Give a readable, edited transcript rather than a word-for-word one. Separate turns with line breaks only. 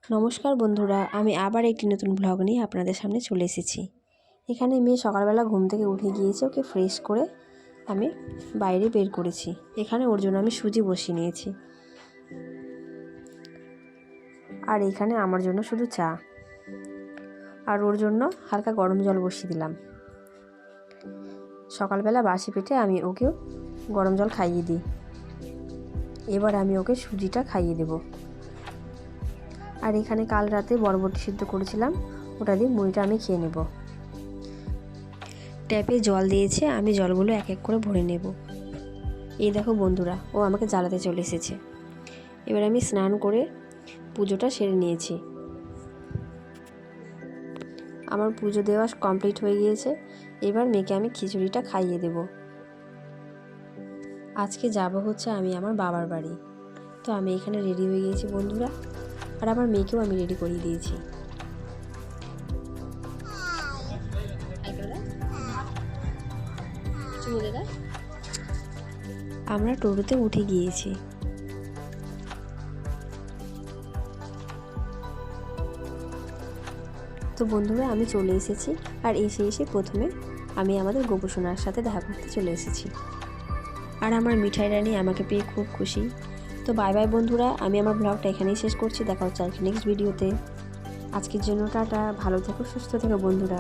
নমস্কার বন্ধুরা, আমি আবার একটি নতুন ব্লগ নিয়ে আপনাদের সামনে চলে এসেছি। এখানে মেয়ে সকালবেলা ঘুম থেকে উঠে গিয়েছে, ওকে ফ্রেশ করে আমি বাইরে বের করেছি। এখানে ওর জন্য আমি সুজি বসিয়ে নিয়েছি, আর এখানে আমার জন্য শুধু চা, আর ওর জন্য হালকা গরম জল বসিয়ে দিলাম। সকালবেলা বাসি পেটে আমি ওকে গরম জল খাইয়ে দিই। এবার আমি ওকে সুজিটা খাইয়ে দেব। আর এখানে কাল রাতে বরবটি সিদ্ধ করেছিলাম, ওটা দিয়ে মুড়িটা আমি খেয়ে নেব। ট্যাপে জল দিয়েছে, আমি জলগুলো এক এক করে ভরে নেব। এই দেখো বন্ধুরা, ও আমাকে জ্বালাতে চলে এসেছে। এবার আমি স্নান করে পুজোটা সেরে নিয়েছি। আমার পুজো দেওয়া কমপ্লিট হয়ে গিয়েছে। এবার মেয়েকে আমি খিচুড়িটা খাইয়ে দেব। আজকে যাব হচ্ছে আমি আমার বাবার বাড়ি, তো আমি এখানে রেডি হয়ে গিয়েছি বন্ধুরা, আর আমার মেয়েকেও আমি রেডি করিয়ে দিয়েছি। আমরা টোটোতে উঠে গিয়েছি। তো বন্ধুরা, আমি চলে এসেছি, আর এসে প্রথমে আমি আমাদের গোপুসোনার সাথে দেখা করতে চলে এসেছি। আর আমার মিঠাই রানী আমাকে পেয়ে খুব খুশি। তো বাই বাই বন্ধুরা, আমি আমার ব্লগটা এখানেই শেষ করছি। দেখা হচ্ছে নেক্সট ভিডিওতে। আজকের জন্য টাটা, ভালো থেকো, সুস্থ থেকো বন্ধুরা।